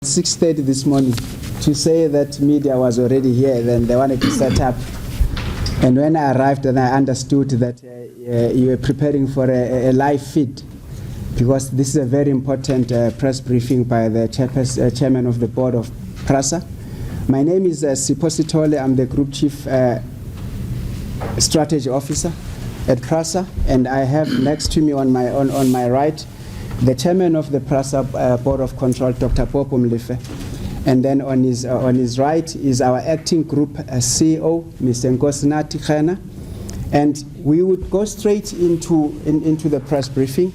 6:30 this morning to say that media was already here, then they wanted to set up. And when I arrived, then I understood that you were preparing for a live feed, because this is a very important press briefing by the chairman of the board of Prasa. My name is Siposi Tole. I'm the Group Chief Strategy Officer at Prasa, and I have next to me on my right the chairman of the Prasa Board of Control, Dr. Popo Molefe, and then on his right is our acting group CEO, Mr. Nkosinathi Khana, and we would go straight into the press briefing.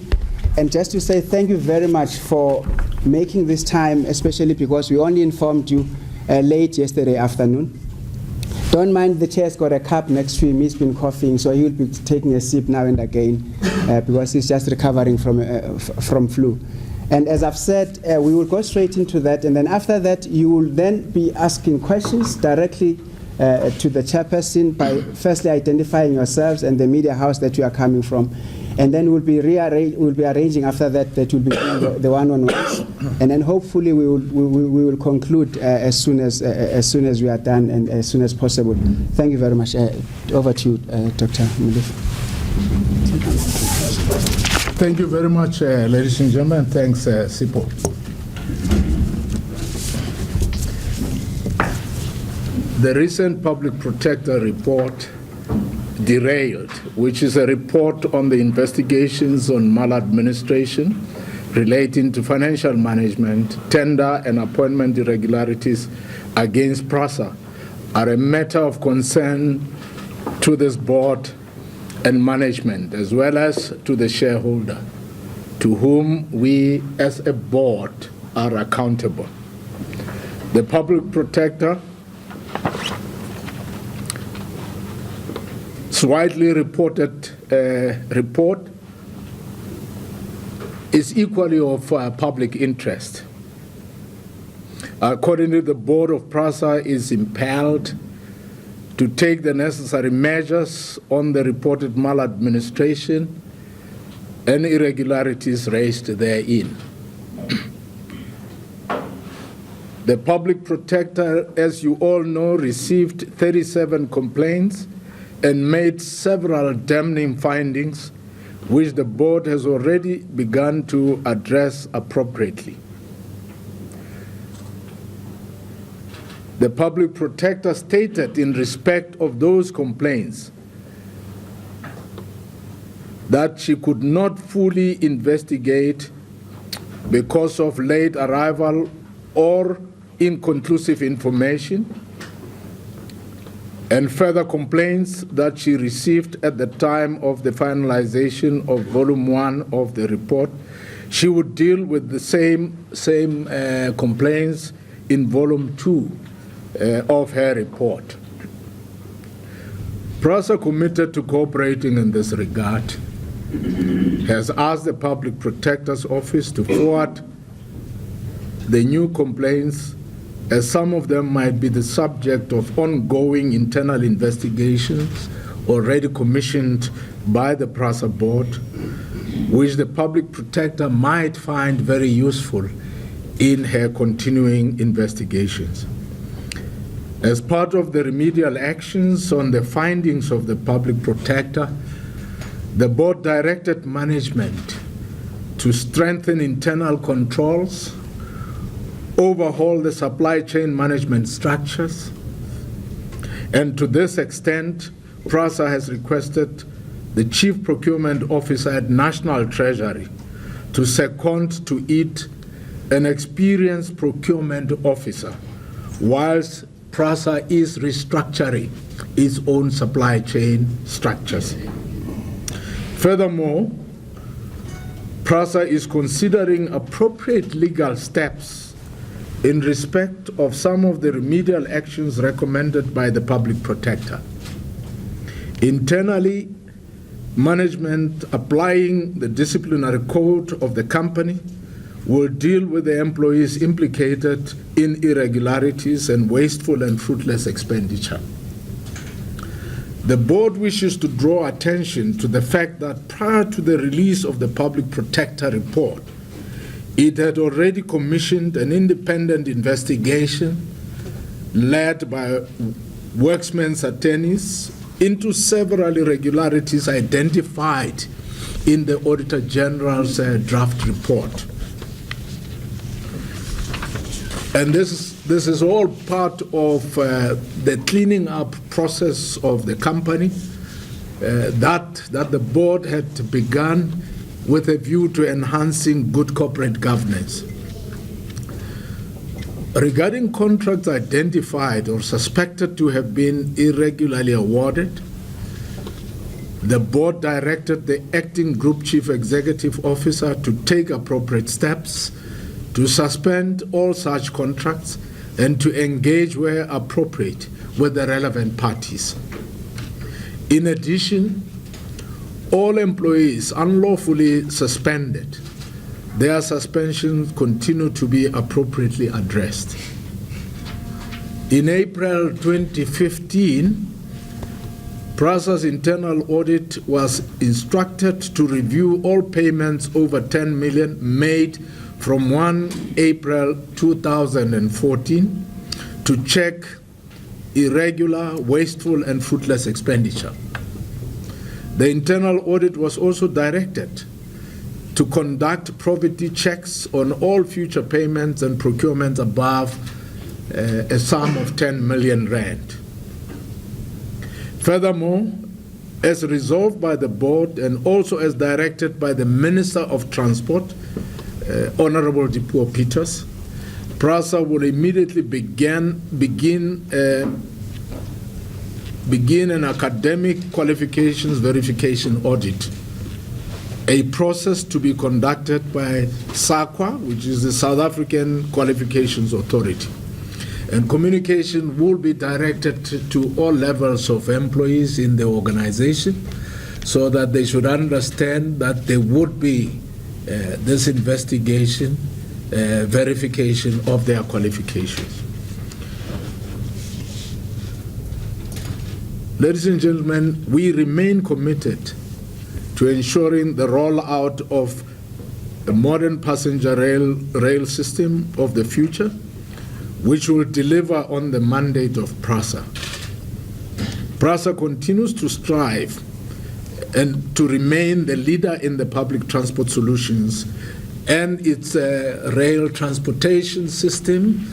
And just to say thank you very much for making this time, especially because we only informed you late yesterday afternoon. Don't mind, the chair's got a cup next to him. He's been coughing, so he'll be taking a sip now and again because he's just recovering from flu. And as I've said, we will go straight into that, and then after that, you will then be asking questions directly to the chairperson by firstly identifying yourselves and the media house that you are coming from. And then we'll be arranging after that will be the one-on-ones, and then hopefully we will conclude as soon as we are done and as soon as possible. Thank you very much. Over to you, Dr. Molefe. Thank you very much, ladies and gentlemen. Thanks, Sipo. The recent Public Protector report, Derailed, which is a report on the investigations on maladministration relating to financial management, tender and appointment irregularities against Prasa, are a matter of concern to this board and management, as well as to the shareholder, to whom we as a board are accountable. The Public Protector widely reported report is equally of public interest. Accordingly, the board of Prasa is impelled to take the necessary measures on the reported maladministration and irregularities raised therein. The Public Protector, as you all know, received 37 complaints and made several damning findings, which the board has already begun to address appropriately. The Public Protector stated in respect of those complaints that she could not fully investigate because of late arrival or inconclusive information, and further complaints that she received at the time of the finalization of Volume 1 of the report. She would deal with the same complaints in Volume 2 of her report. Prasa, committed to cooperating in this regard, has asked the Public Protector's Office to forward the new complaints, as some of them might be the subject of ongoing internal investigations already commissioned by the Prasa board, which the Public Protector might find very useful in her continuing investigations. As part of the remedial actions on the findings of the Public Protector, the board directed management to strengthen internal controls, overhaul the supply chain management structures, and to this extent, Prasa has requested the Chief Procurement Officer at National Treasury to second to it an experienced procurement officer, whilst Prasa is restructuring its own supply chain structures. Furthermore, Prasa is considering appropriate legal steps in respect of some of the remedial actions recommended by the Public Protector. Internally, management applying the disciplinary code of the company will deal with the employees implicated in irregularities and wasteful and fruitless expenditure. The board wishes to draw attention to the fact that prior to the release of the Public Protector report, It had already commissioned an independent investigation led by workmen's attorneys into several irregularities identified in the Auditor General's draft report. And this is all part of the cleaning up process of the company that the board had begun with a view to enhancing good corporate governance. Regarding contracts identified or suspected to have been irregularly awarded, the board directed the acting group chief executive officer to take appropriate steps to suspend all such contracts and to engage where appropriate with the relevant parties. In addition, all employees unlawfully suspended, their suspensions continue to be appropriately addressed. In April 2015, Prasa's internal audit was instructed to review all payments over 10 million made from 1 April 2014 to check irregular, wasteful, and fruitless expenditure. The internal audit was also directed to conduct probity checks on all future payments and procurements above a sum of 10 million rand. Furthermore, as resolved by the board and also as directed by the Minister of Transport, Honorable Dipuo Peters, Prasa will immediately begin an academic qualifications verification audit, a process to be conducted by SAQA, which is the South African Qualifications Authority. And communication will be directed to all levels of employees in the organization so that they should understand that there would be this investigation, verification of their qualifications. Ladies and gentlemen, we remain committed to ensuring the rollout of a modern passenger rail system of the future, which will deliver on the mandate of Prasa. Prasa continues to strive and to remain the leader in the public transport solutions and its rail transportation system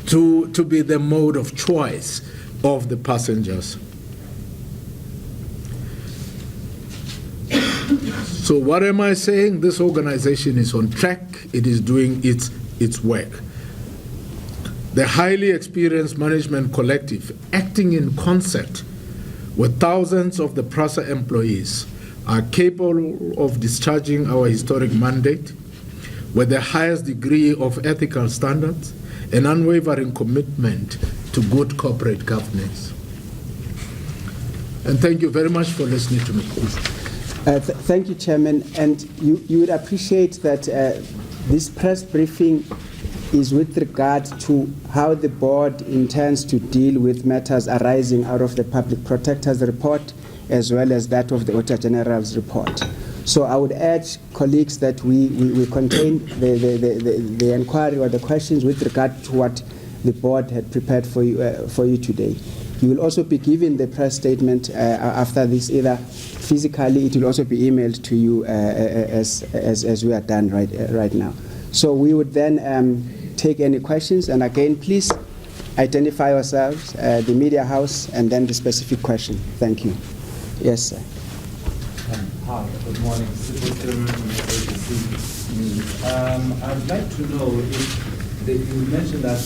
to be the mode of choice of the passengers. So what am I saying? This organization is on track. It is doing its work. The highly experienced management collective, acting in concert with thousands of the Prasa employees, are capable of discharging our historic mandate with the highest degree of ethical standards and unwavering commitment to good corporate governance. And thank you very much for listening to me. Thank you, Chairman. And you would appreciate that this press briefing is with regard to how the board intends to deal with matters arising out of the Public Protector's report as well as that of the Auditor General's report. So I would urge colleagues that we contain the inquiry or the questions with regard to what the board had prepared for you today. You will also be given the press statement after this, either physically, it will also be emailed to you as we are done right now. So we would then take any questions, and again, please identify yourselves, the media house, and then the specific question. Thank you. Yes, sir. Hi, good morning. Secretary from ABC News. I'd like to know if you mentioned that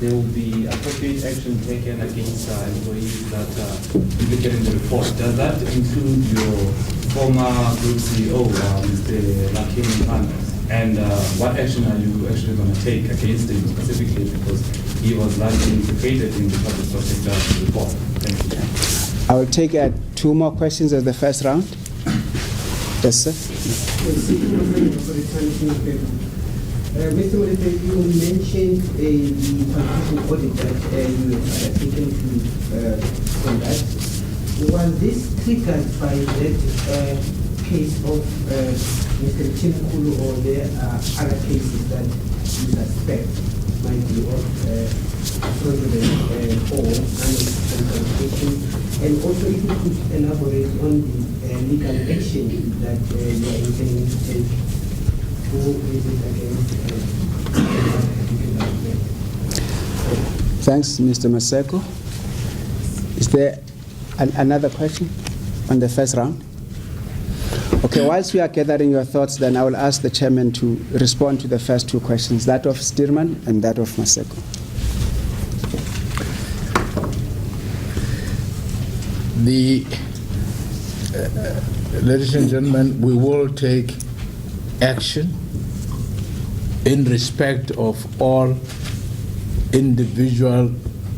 there will be appropriate action taken against employees that indicate in the report. Does that include your former group CEO, Mr. Lakim Anders? And what action are you actually going to take against him specifically because he was largely implicated in the Public Protector report? Thank you. I will take 2 more questions as the first round. Yes, sir. Mr. Molefe, you mentioned the transition audit that you are taken to conduct. Was this triggered by that case of Mr. Chimkulu, or there are other cases that you suspect might be of fraudulent or unethical qualification? And also, if you could elaborate on the legal action that you are intending to take, who is it against? Thanks, Mr. Maseko. Is there another question on the first round? Okay, whilst we are gathering your thoughts, then I will ask the chairman to respond to the first two questions, that of Stearman and that of Maseko. Ladies and gentlemen, we will take action in respect of all individuals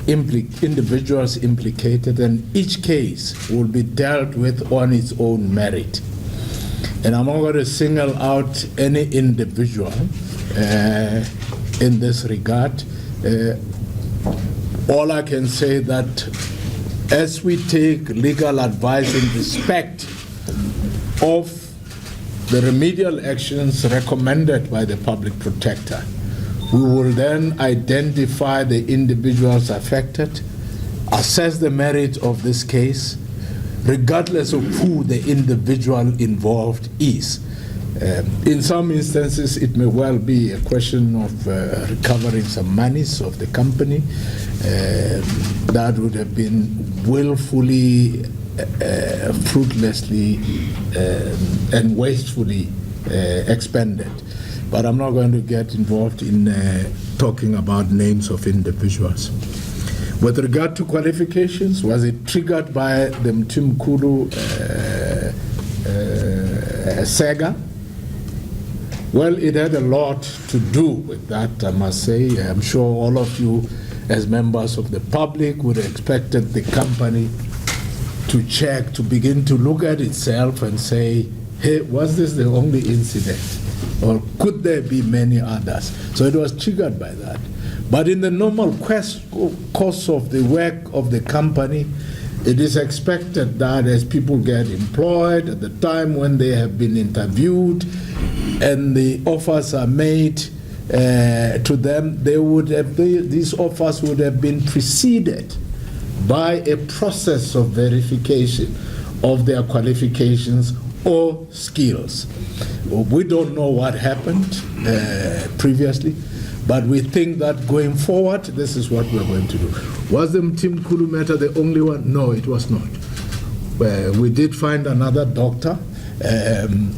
implicated, and each case will be dealt with on its own merit. And I'm not going to single out any individual in this regard. All I can say that as we take legal advice in respect of the remedial actions recommended by the Public Protector, we will then identify the individuals affected, assess the merit of this case, regardless of who the individual involved is. In some instances, it may well be a question of recovering some monies of the company that would have been willfully, fruitlessly, and wastefully expended. But I'm not going to get involved in talking about names of individuals. With regard to qualifications, was it triggered by the Mtimkulu saga? Well, it had a lot to do with that, I must say. I'm sure all of you, as members of the public, would have expected the company to check, to begin to look at itself and say, hey, was this the only incident? Or could there be many others? So it was triggered by that. But in the normal course of the work of the company, it is expected that as people get employed, at the time when they have been interviewed and the offers are made to them, these offers would have been preceded by a process of verification of their qualifications or skills. We don't know what happened previously, but we think that going forward, this is what we're going to do. Was the Mtimkulu matter the only one? No, it was not. We did find another doctor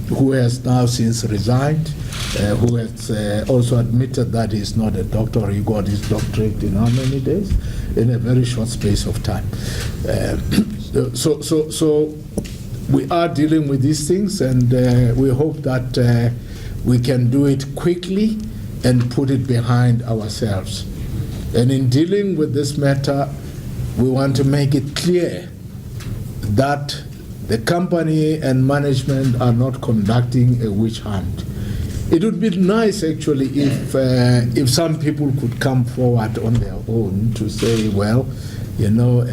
who has now since resigned, who has also admitted that he's not a doctor. He got his doctorate in how many days? In a very short space of time. So we are dealing with these things, and we hope that we can do it quickly and put it behind ourselves. And in dealing with this matter, we want to make it clear that the company and management are not conducting a witch hunt. It would be nice, actually, if some people could come forward on their own to say, well, you know,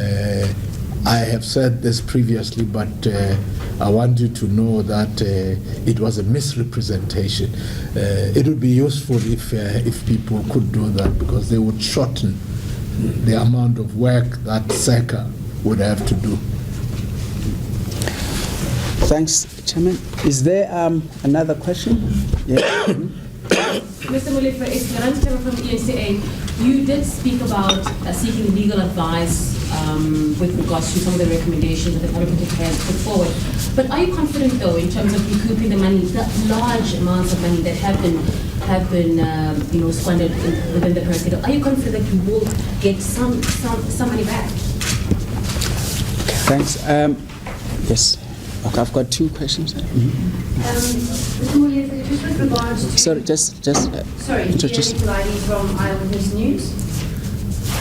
I have said this previously, but I want you to know that it was a misrepresentation. It would be useful if people could do that, because they would shorten the amount of work that SECA would have to do. Thanks, Chairman. Is there another question? Yeah. Mr. Molefe, it's Loretta from ENCA. You did speak about seeking legal advice with regards to some of the recommendations that the Public Protector has put forward. But are you confident, though, in terms of recouping the money, the large amounts of money that have been squandered within the period? Are you confident that you will get some money back? Thanks. Yes. Okay, I've got two questions. Mr. Molefe, just with regards to... Sorry, just sorry, introduce. Nikolai from Eyewitness News.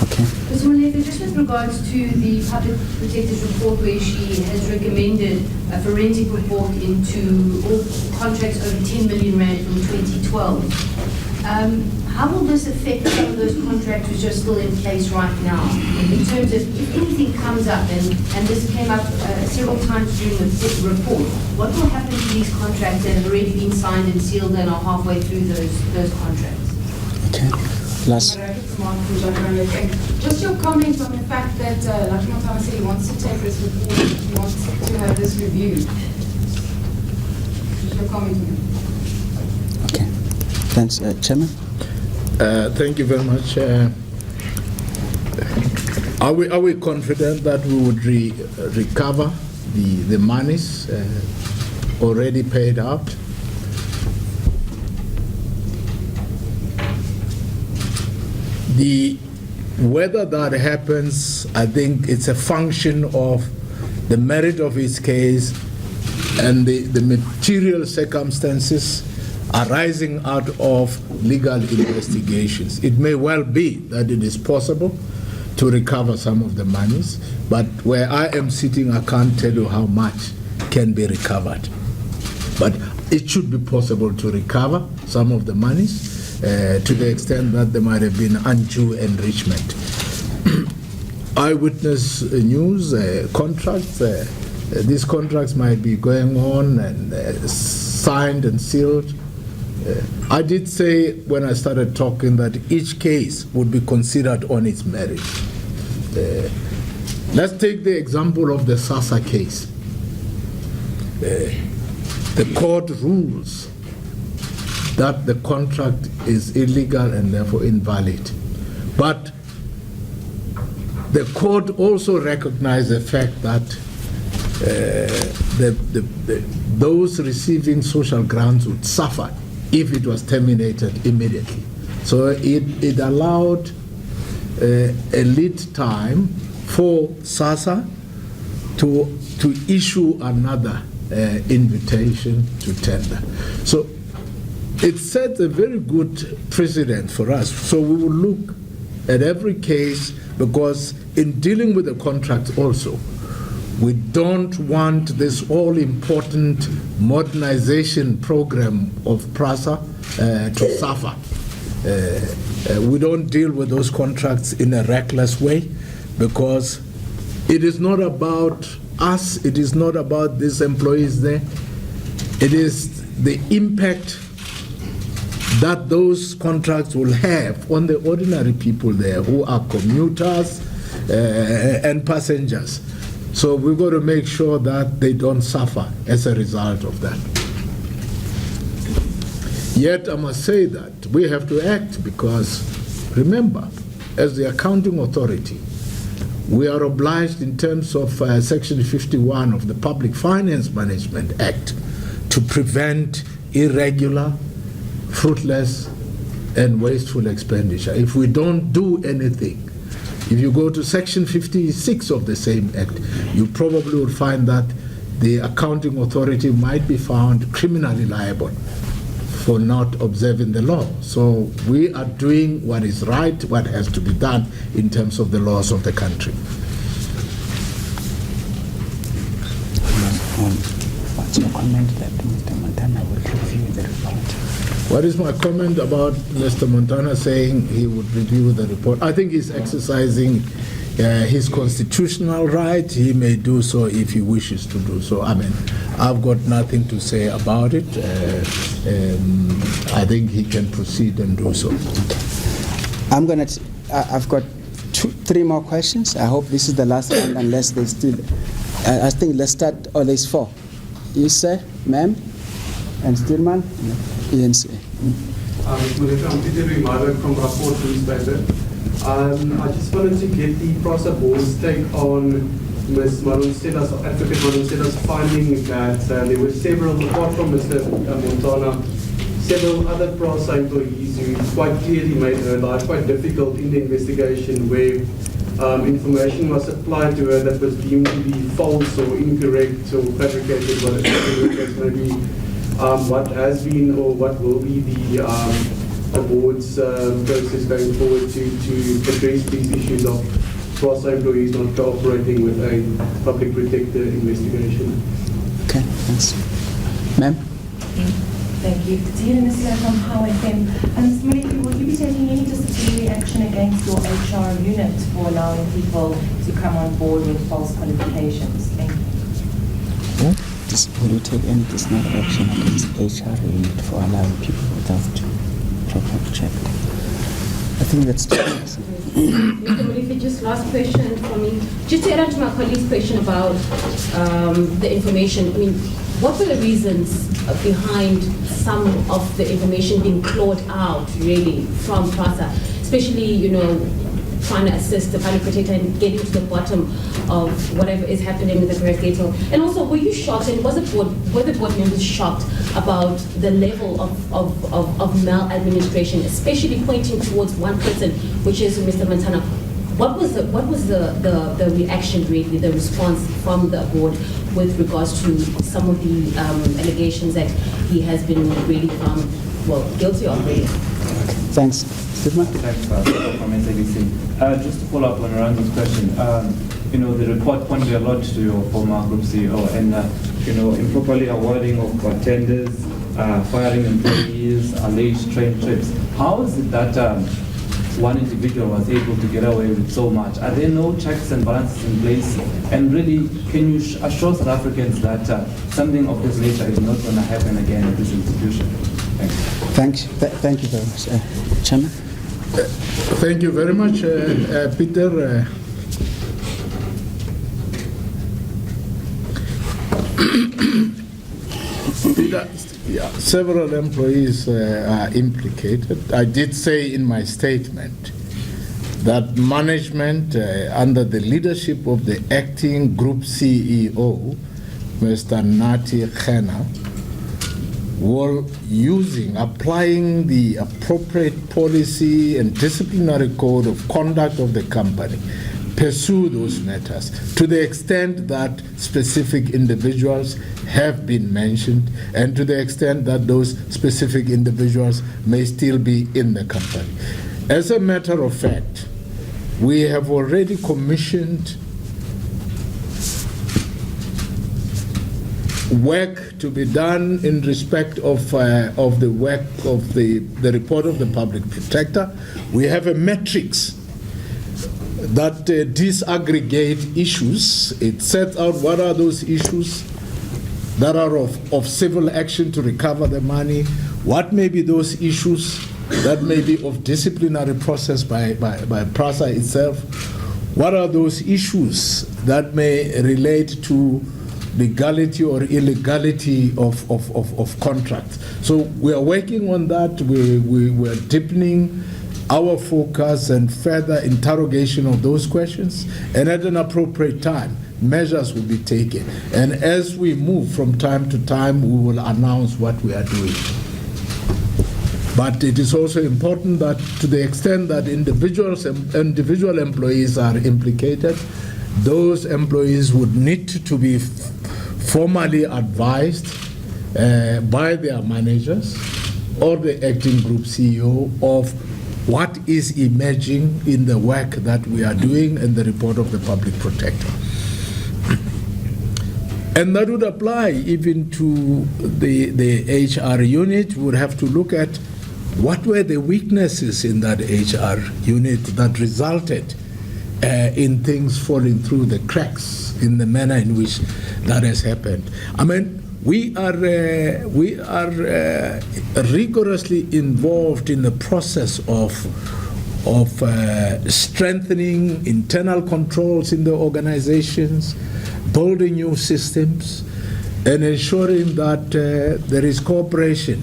Okay. Ms. Molefe, just with regards to the Public Protector's report where she has recommended a forensic report into all contracts over 10 million rand from 2012, how will this affect some of those contracts which are still in place right now? In terms of if anything comes up, and this came up several times during the report, what will happen to these contracts that have already been signed and sealed and are halfway through those contracts? Okay. Last. Just your comment on the fact that, like Montana said, he wants to take this report, he wants to have this reviewed. Just your comment on it. Okay. Thanks, Chairman. Thank you very much. Are we confident that we would recover the monies already paid out? Whether that happens, I think it's a function of the merit of his case and the material circumstances arising out of legal investigations. It may well be that it is possible to recover some of the monies, but where I am sitting, I can't tell you how much can be recovered. But it should be possible to recover some of the monies to the extent that there might have been undue enrichment. Eyewitness news, contracts, these contracts might be going on and signed and sealed. I did say when I started talking that each case would be considered on its merit. Let's take the example of the SASSA case. The court rules that the contract is illegal and therefore invalid. But the court also recognized the fact that those receiving social grants would suffer if it was terminated immediately. So it allowed a lead time for SASSA to issue another invitation to tender. So it sets a very good precedent for us. So we will look at every case, because in dealing with the contracts also, we don't want this all-important modernization program of Prasa to suffer. We don't deal with those contracts in a reckless way, because it is not about us, it is not about these employees there. It is the impact that those contracts will have on the ordinary people there who are commuters and passengers. So we've got to make sure that they don't suffer as a result of that. Yet I must say that we have to act, because remember, as the accounting authority, we are obliged in terms of Section 51 of the Public Finance Management Act to prevent irregular, fruitless, and wasteful expenditure. If we don't do anything, if you go to Section 56 of the same Act, you probably will find that the accounting authority might be found criminally liable for not observing the law. So we are doing what is right, what has to be done in terms of the laws of the country. What's your comment that Mr. Montana will review the report? What is my comment about Mr. Montana saying he would review the report? I think he's exercising his constitutional right. He may do so if he wishes to do so. I mean, I've got nothing to say about it. I think he can proceed and do so. I've got three more questions. I hope this is the last one, unless there's still, I think let's start, there's four. You say, ma'am, and Stillman, ENC. I'm Peter Rimardo from Rapport newspaper. I just wanted to get the Prasa board's take on Ms. Madonsela's, Advocate Madonsela's finding that there were several, apart from Mr. Montana, several other Prasa employees who quite clearly made her life quite difficult in the investigation, where information was supplied to her that was deemed to be false or incorrect or fabricated, whatever it may be. What has been or what will be the board's process going forward to address these issues of Prasa employees not cooperating with a public protector investigation. Okay, thanks. Ma'am? Thank you. Tina Nisila from How FM. Mr. Molefe, will you be taking any disciplinary action against your HR unit for allowing people to come on board with false qualifications? Thank you. Will you take any disciplinary action against HR unit for allowing people without proper check? I think that's true. Mr. Molefe, just last question for me. Just to add on to my colleague's question about the information, I mean, what were the reasons behind some of the information being clawed out, really, from Prasa, especially, trying to assist the public protector in getting to the bottom of whatever is happening with the investigator? And also, were you shocked, and were the board members shocked about the level of maladministration, especially pointing towards one person, which is Mr. Montana? What was the reaction, really, the response from the board with regards to some of the allegations that he has been really found, guilty of, really? Thanks. Stephen? Thanks, from SABC. Just to follow up on Rando's question, the report pointed a lot to your former group CEO and, improperly awarding of tenders, firing employees, alleged train trips. How is it that one individual was able to get away with so much? Are there no checks and balances in place? And really, can you assure South Africans that something of this nature is not going to happen again at this institution? Thanks. Thank you very much. Chairman? Thank you very much, Peter. Peter, several employees are implicated. I did say in my statement that management, under the leadership of the acting group CEO, Mr. Nati Khena, were applying the appropriate policy and disciplinary code of conduct of the company, pursue those matters to the extent that specific individuals have been mentioned and to the extent that those specific individuals may still be in the company. As a matter of fact, we have already commissioned work to be done in respect of the work of the report of the Public Protector. We have a matrix that disaggregate issues. It sets out what are those issues that are of civil action to recover the money, what may be those issues that may be of disciplinary process by Prasa itself, what are those issues that may relate to legality or illegality of contracts. So we are working on that. We're deepening our focus and further interrogation of those questions, and at an appropriate time, measures will be taken. And as we move from time to time, we will announce what we are doing. But it is also important that to the extent that individual employees are implicated, those employees would need to be formally advised by their managers or the acting group CEO of what is emerging in the work that we are doing and the report of the Public Protector. And that would apply even to the HR unit. We would have to look at what were the weaknesses in that HR unit that resulted in things falling through the cracks in the manner in which that has happened. I mean, we are rigorously involved in the process of strengthening internal controls in the organizations, building new systems, and ensuring that there is cooperation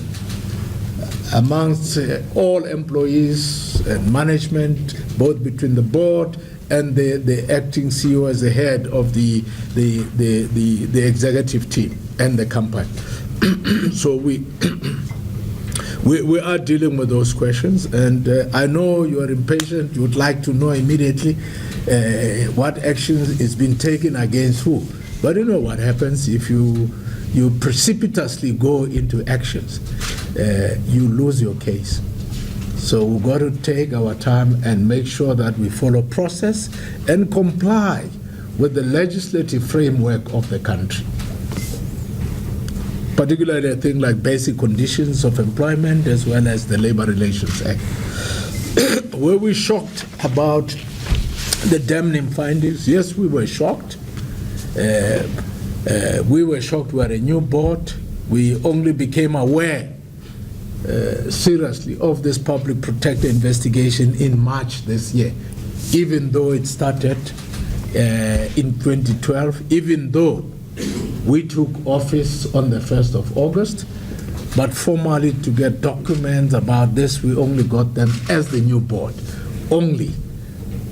amongst all employees and management, both between the board and the acting CEO as the head of the executive team and the company. So we are dealing with those questions, and I know you are impatient. You would like to know immediately what action is being taken against who. But you know what happens if you precipitously go into actions. You lose your case. So we've got to take our time and make sure that we follow process and comply with the legislative framework of the country. Particularly, I think, like basic conditions of employment as well as the Labor Relations Act. Were we shocked about the damning findings? Yes, we were shocked. We were shocked. We are a new board. We only became aware seriously of this public protector investigation in March this year, even though it started in 2012, even though we took office on the 1st of August, but formally to get documents about this, we only got them as the new board, only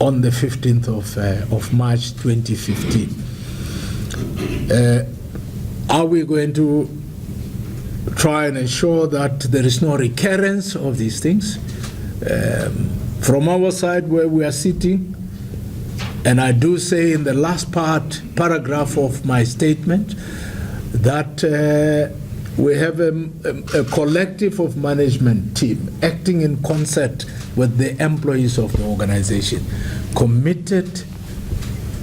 on the 15th of March 2015. Are we going to try and ensure that there is no recurrence of these things? From our side where we are sitting, and I do say in the last paragraph of my statement that we have a collective of management team acting in concert with the employees of the organization, committed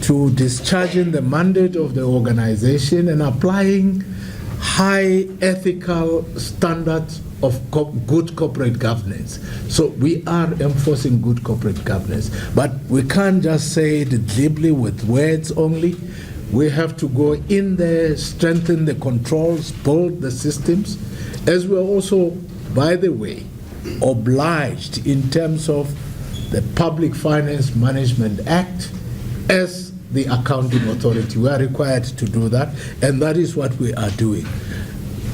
to discharging the mandate of the organization and applying high ethical standards of good corporate governance. So we are enforcing good corporate governance, but we can't just say it glibly with words only. We have to go in there, strengthen the controls, build the systems, as we're also, by the way, obliged in terms of the Public Finance Management Act as the accounting authority. We are required to do that, and that is what we are doing.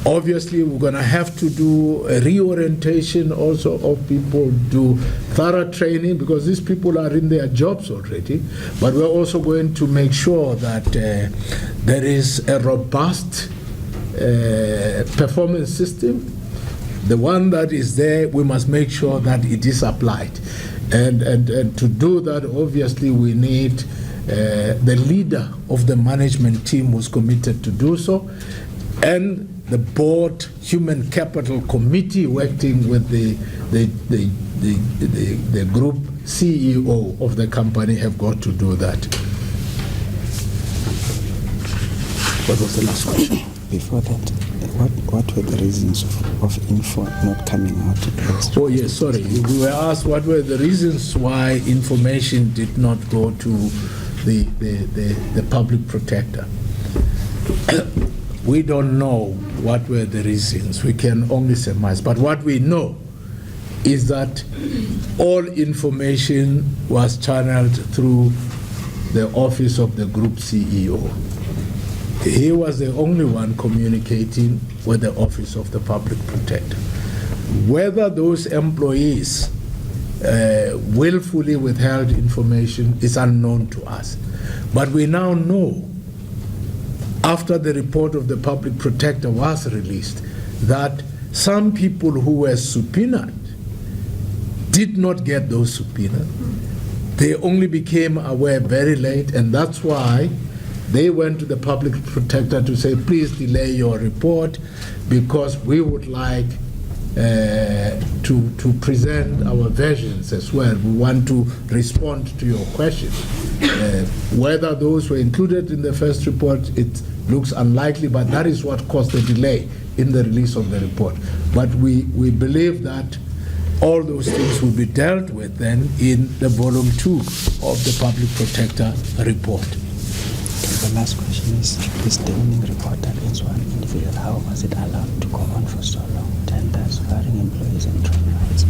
Obviously, we're going to have to do a reorientation also of people, do thorough training, because these people are in their jobs already. But we're also going to make sure that there is a robust performance system. The one that is there, we must make sure that it is applied. And to do that, obviously, we need the leader of the management team was committed to do so, and the board human capital committee working with the group CEO of the company have got to do that. What was the last question? Before that, what were the reasons of info not coming out? Oh yes, sorry. We were asked what were the reasons why information did not go to the public protector. We don't know what were the reasons. We can only surmise. But what we know is that all information was channeled through the office of the group CEO. He was the only one communicating with the office of the public protector. Whether those employees willfully withheld information is unknown to us. But we now know, after the report of the public protector was released, that some people who were subpoenaed did not get those subpoenas. They only became aware very late, and that's why they went to the public protector to say, please delay your report because we would like to present our versions as well. We want to respond to your questions. Whether those were included in the first report, it looks unlikely, but that is what caused the delay in the release of the report. But we believe that all those things will be dealt with then in the volume 2 of the public protector report. The last question is, this damning report against one individual, how was it allowed to go on for so long? Tenders, hiring employees, and training rights.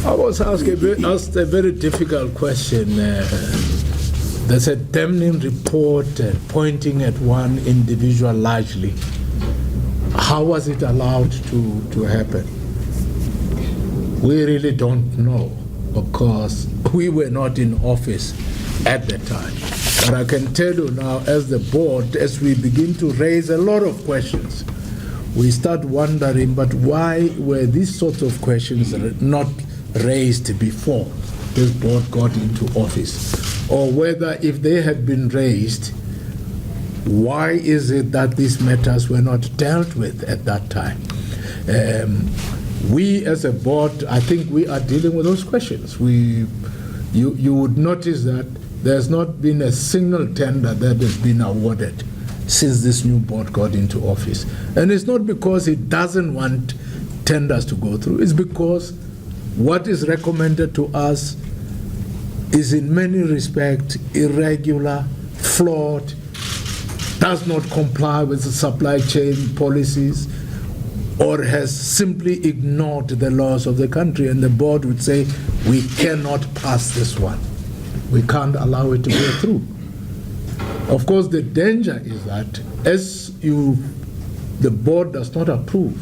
I was asked a very difficult question. There's a damning report pointing at one individual largely. How was it allowed to happen? We really don't know, because we were not in office at the time. But I can tell you now, as the board, as we begin to raise a lot of questions, we start wondering, but why were these sorts of questions not raised before this board got into office? Or whether if they had been raised, why is it that these matters were not dealt with at that time? we as a board, I think we are dealing with those questions. You would notice that there's not been a single tender that has been awarded since this new board got into office. And it's not because it doesn't want tenders to go through, it's because what is recommended to us is in many respects irregular, flawed, does not comply with the supply chain policies, or has simply ignored the laws of the country, and the board would say, we cannot pass this one. We can't allow it to go through. Of course, the danger is that as the board does not approve,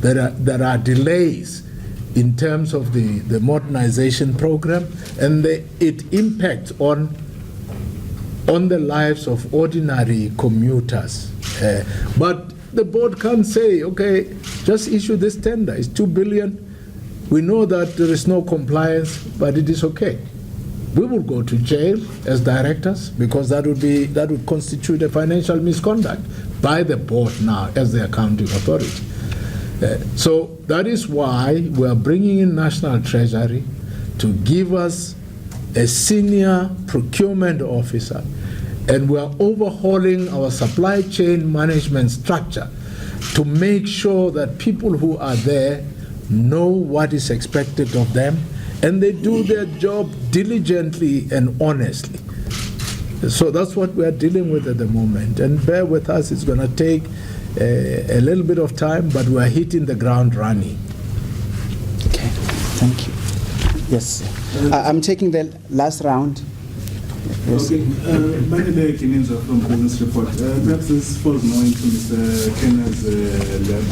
there are delays in terms of the modernization program, and it impacts on the lives of ordinary commuters. But the board can't say, okay, just issue this tender. It's 2 billion. We know that there is no compliance, but it is okay. We will go to jail as directors because that would constitute a financial misconduct by the board now as the accounting authority. So that is why we are bringing in National Treasury to give us a senior procurement officer, and we are overhauling our supply chain management structure to make sure that people who are there know what is expected of them and they do their job diligently and honestly. So that's what we are dealing with at the moment, and bear with us, it's going to take a little bit of time, but we are hitting the ground running. Okay, thank you. Yes, I'm taking the last round. Yes. Okay, my name is Kininza from Business Report. Perhaps this falls more into Mr. Kenna's lab.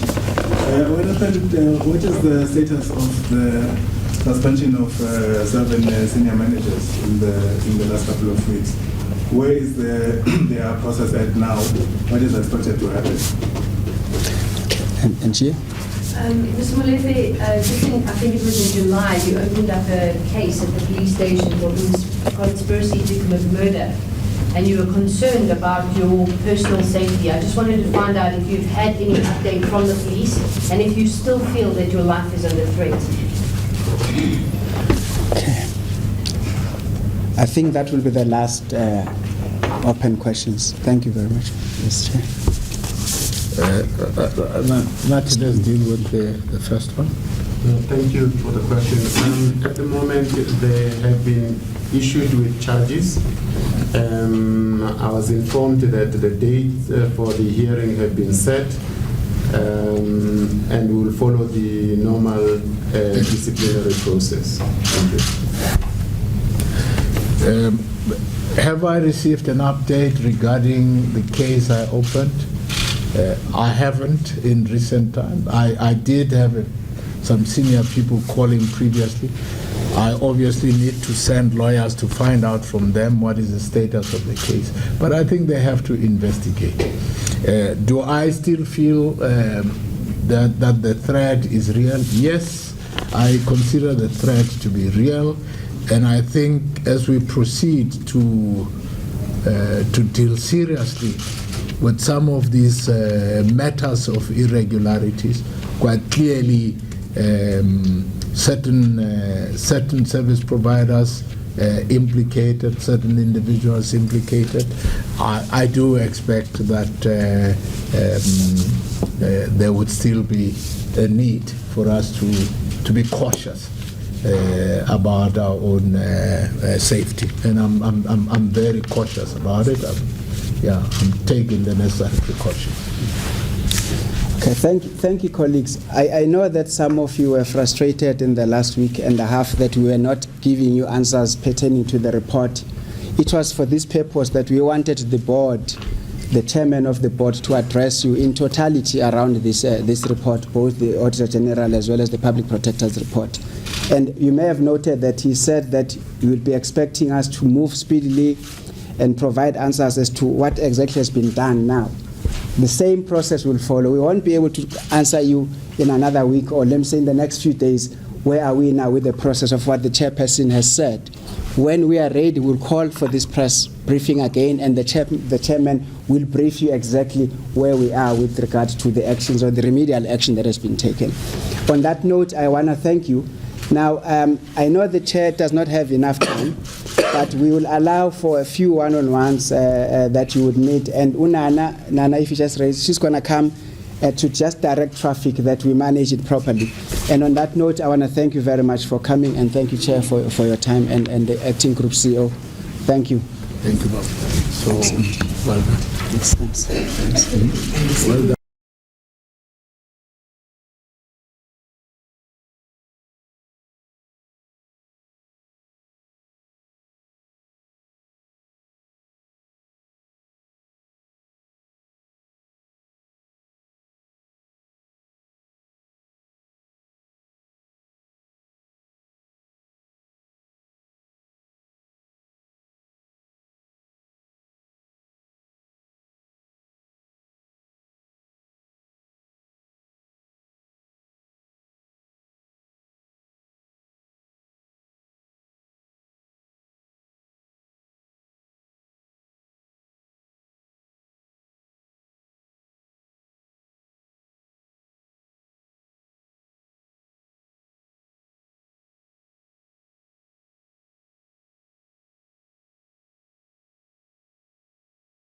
What is the status of the suspension of 7 senior managers in the last couple of weeks? Where is their process at now? What is expected to happen? And Gia? Mr. Molefe, I think it was in July, you opened up a case at the police station for conspiracy to commit murder, and you were concerned about your personal safety. I just wanted to find out if you've had any update from the police, and if you still feel that your life is under threat. Okay. I think that will be the last open questions. Thank you very much, Mr. Chair. Martin, let's deal with the first one. Thank you for the question. At the moment, they have been issued with charges. I was informed that the date for the hearing have been set, and we will follow the normal disciplinary process. Thank you. Have I received an update regarding the case I opened? I haven't in recent time. I did have some senior people calling previously. I obviously need to send lawyers to find out from them what is the status of the case. But I think they have to investigate. Do I still feel that the threat is real? Yes, I consider the threat to be real. And I think as we proceed to deal seriously with some of these matters of irregularities, quite clearly certain service providers implicated, certain individuals implicated, I do expect that there would still be a need for us to be cautious about our own safety, and I'm very cautious about it. I'm taking the necessary precautions. Okay, thank you, colleagues. I know that some of you were frustrated in the last week and a half that we were not giving you answers pertaining to the report. It was for this purpose that we wanted the board, the chairman of the board, to address you in totality around this report, both the Auditor General as well as the Public Protector's report. And you may have noted that he said that you will be expecting us to move speedily and provide answers as to what exactly has been done now. The same process will follow. We won't be able to answer you in another week, or let me say in the next few days, where are we now with the process of what the chairperson has said. When we are ready, we'll call for this press briefing again, and the chairman will brief you exactly where we are with regard to the actions or the remedial action that has been taken. On that note, I want to thank you. Now, I know the chair does not have enough time, but we will allow for a few one-on-ones that you would meet. And Nana, if you just raise, she's going to come to just direct traffic, that we manage it properly. And on that note, I want to thank you very much for coming, and thank you, Chair, for your time, and the Acting Group CEO. Thank you. Thank you, Bob. So, well done. Thanks. Well done.